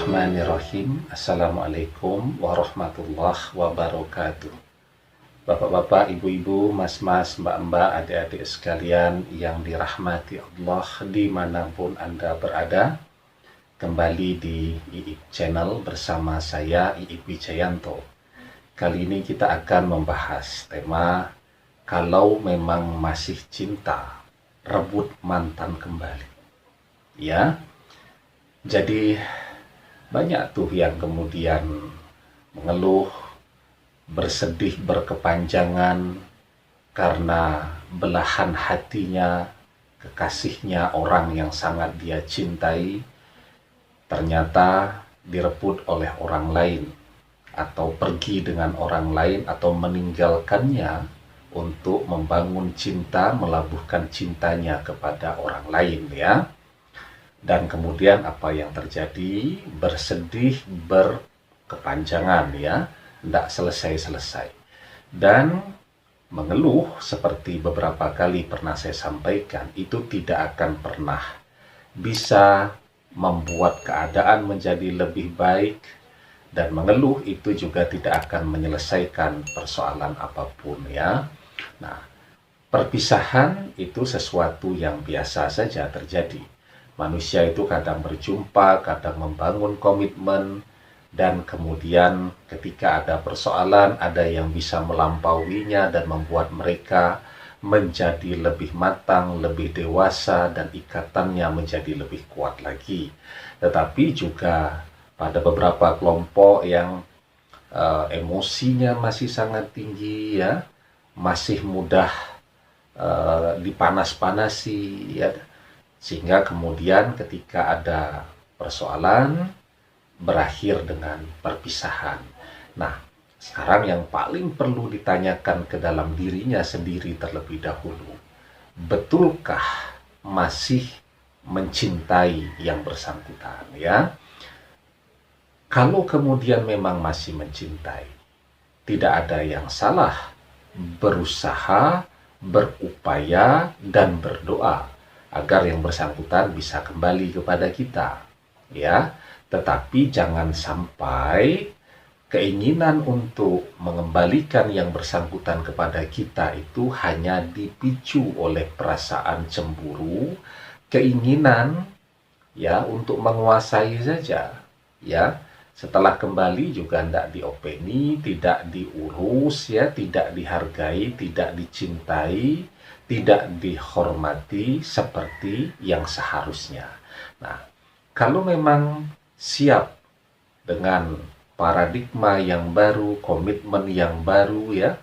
Bismillahirrahmanirrahim. Assalamualaikum warahmatullahi wabarakatuh. Bapak-bapak, ibu-ibu, mas-mas, mbak-mbak, adik-adik sekalian yang dirahmati Allah dimanapun Anda berada, kembali di IIP Channel bersama saya IIP Wijayanto. Kali ini kita akan membahas tema kalau memang masih cinta, rebut mantan kembali. Ya, jadi banyak tuh yang kemudian mengeluh, bersedih berkepanjangan karena belahan hatinya, kekasihnya, orang yang sangat dia cintai ternyata direbut oleh orang lain, atau pergi dengan orang lain, atau meninggalkannya untuk membangun cinta, melabuhkan cintanya kepada orang lain, ya. Dan kemudian apa yang terjadi? Bersedih berkepanjangan, ya, tidak selesai-selesai. Dan mengeluh seperti beberapa kali pernah saya sampaikan, itu tidak akan pernah bisa membuat keadaan menjadi lebih baik. Dan mengeluh itu juga tidak akan menyelesaikan persoalan apapun, ya. Nah, perpisahan itu sesuatu yang biasa saja terjadi. Manusia itu kadang berjumpa, kadang membangun komitmen, dan kemudian ketika ada persoalan, ada yang bisa melampauinya dan membuat mereka menjadi lebih matang, lebih dewasa, dan ikatannya menjadi lebih kuat lagi. Tetapi juga pada beberapa kelompok yang emosinya masih sangat tinggi, ya, masih mudah dipanas-panasi, ya, sehingga kemudian ketika ada persoalan berakhir dengan perpisahan. Nah, sekarang yang paling perlu ditanyakan ke dalam dirinya sendiri terlebih dahulu, betulkah masih mencintai yang bersangkutan, ya? Kalau kemudian memang masih mencintai, tidak ada yang salah berusaha, berupaya, dan berdoa agar yang bersangkutan bisa kembali kepada kita, ya. Tetapi jangan sampai keinginan untuk mengembalikan yang bersangkutan kepada kita itu hanya dipicu oleh perasaan cemburu, keinginan, ya, untuk menguasai saja, ya. Setelah kembali juga tidak diopeni, tidak diurus, ya, tidak dihargai, tidak dicintai, tidak dihormati seperti yang seharusnya. Nah, kalau memang siap dengan paradigma yang baru, komitmen yang baru, ya,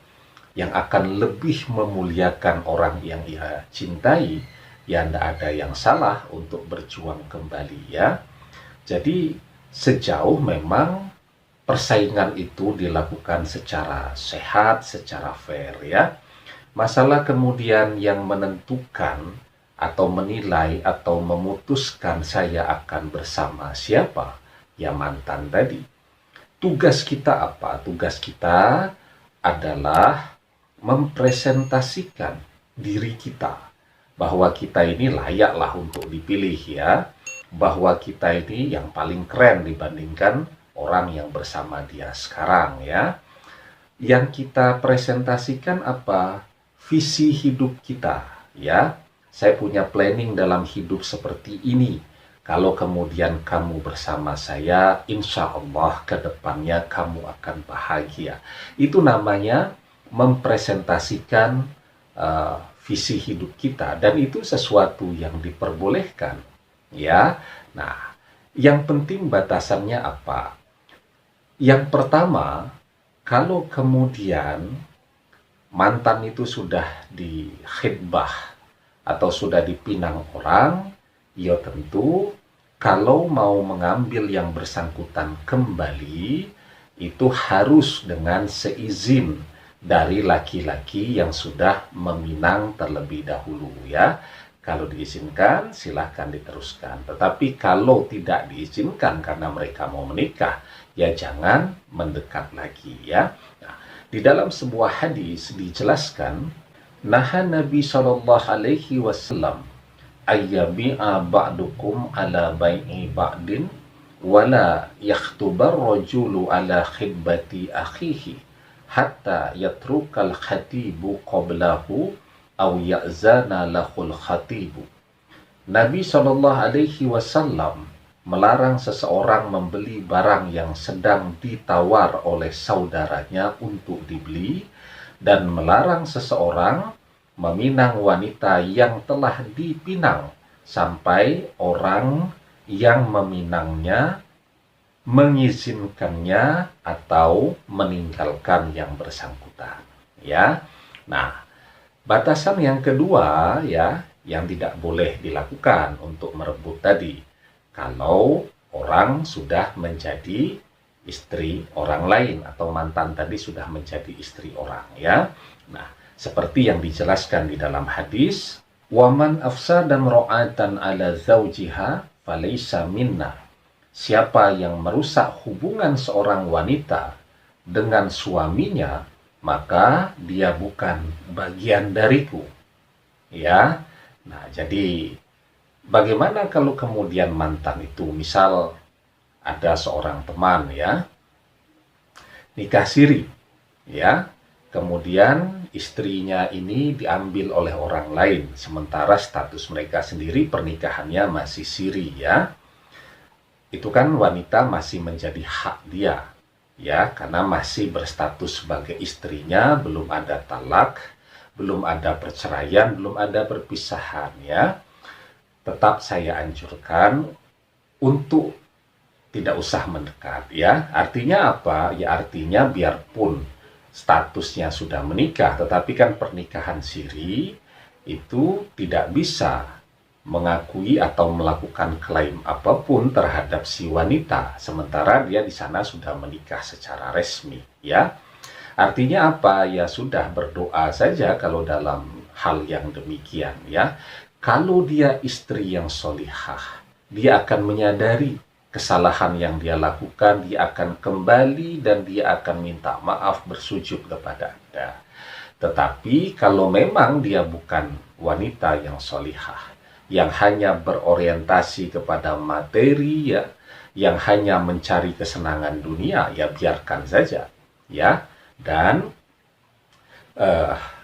yang akan lebih memuliakan orang yang ia cintai, ya, tidak ada yang salah untuk berjuang kembali, ya. Jadi sejauh memang persaingan itu dilakukan secara sehat, secara fair, ya. Masalah kemudian yang menentukan atau menilai atau memutuskan saya akan bersama siapa, ya, mantan tadi. Tugas kita apa? Tugas kita adalah mempresentasikan diri kita, bahwa kita ini layaklah untuk dipilih, ya. Bahwa kita ini yang paling keren dibandingkan orang yang bersama dia sekarang, ya. Yang kita presentasikan apa? Visi hidup kita, ya. Saya punya planning dalam hidup seperti ini. Kalau kemudian kamu bersama saya, insya Allah ke depannya kamu akan bahagia. Itu namanya mempresentasikan visi hidup kita, dan itu sesuatu yang diperbolehkan, ya. Nah, yang penting batasannya apa? Yang pertama, kalau kemudian mantan itu sudah dikhidbah atau sudah dipinang orang, ya tentu kalau mau mengambil yang bersangkutan kembali, itu harus dengan seizin dari laki-laki yang sudah meminang terlebih dahulu, ya. Kalau diizinkan, silahkan diteruskan. Tetapi kalau tidak diizinkan karena mereka mau menikah, ya jangan mendekat lagi, ya. Nah, di dalam sebuah hadis dijelaskan, naha Nabi SAW ayyabi'a ba'dukum ala bai'i ba'din wala yakhtubar rajulu ala khidbati akhihi hatta yatrukal khatibu qablahu aw ya'zana lahul khatibu. Nabi Shallallahu Alaihi Wasallam melarang seseorang membeli barang yang sedang ditawar oleh saudaranya untuk dibeli, dan melarang seseorang meminang wanita yang telah dipinang sampai orang yang meminangnya mengizinkannya atau meninggalkan yang bersangkutan. Ya, nah, batasan yang kedua ya, yang tidak boleh dilakukan untuk merebut tadi, kalau orang sudah menjadi istri orang lain atau mantan tadi sudah menjadi istri orang ya. Nah, seperti yang dijelaskan di dalam hadis, waman afsada imra'atan ala zawjiha falaysa minna. Siapa yang merusak hubungan seorang wanita dengan suaminya, maka dia bukan bagian dariku. Ya. Nah, jadi bagaimana kalau kemudian mantan itu, misal ada seorang teman ya, nikah siri ya, kemudian istrinya ini diambil oleh orang lain, sementara status mereka sendiri pernikahannya masih siri ya. Itu kan wanita masih menjadi hak dia ya, karena masih berstatus sebagai istrinya, belum ada talak, belum ada perceraian, belum ada perpisahan ya. Tetap saya anjurkan untuk tidak usah mendekat ya. Artinya apa? Ya artinya biarpun statusnya sudah menikah, tetapi kan pernikahan siri itu tidak bisa mengakui atau melakukan klaim apapun terhadap si wanita, sementara dia di sana sudah menikah secara resmi ya. Artinya apa? Ya sudah, berdoa saja kalau dalam hal yang demikian ya. Kalau dia istri yang solihah, dia akan menyadari kesalahan yang dia lakukan, dia akan kembali dan dia akan minta maaf, bersujud kepada Anda. Tetapi kalau memang dia bukan wanita yang solihah, yang hanya berorientasi kepada materi ya, yang hanya mencari kesenangan dunia, ya biarkan saja ya. Dan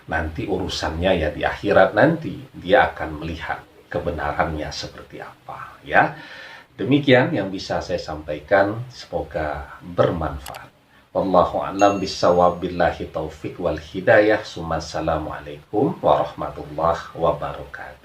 nanti urusannya ya di akhirat nanti dia akan melihat kebenarannya seperti apa ya. Demikian yang bisa saya sampaikan, semoga bermanfaat. Wallahu a'lam bishawab, billahi taufik wal hidayah. Assalamualaikum warahmatullahi wabarakatuh.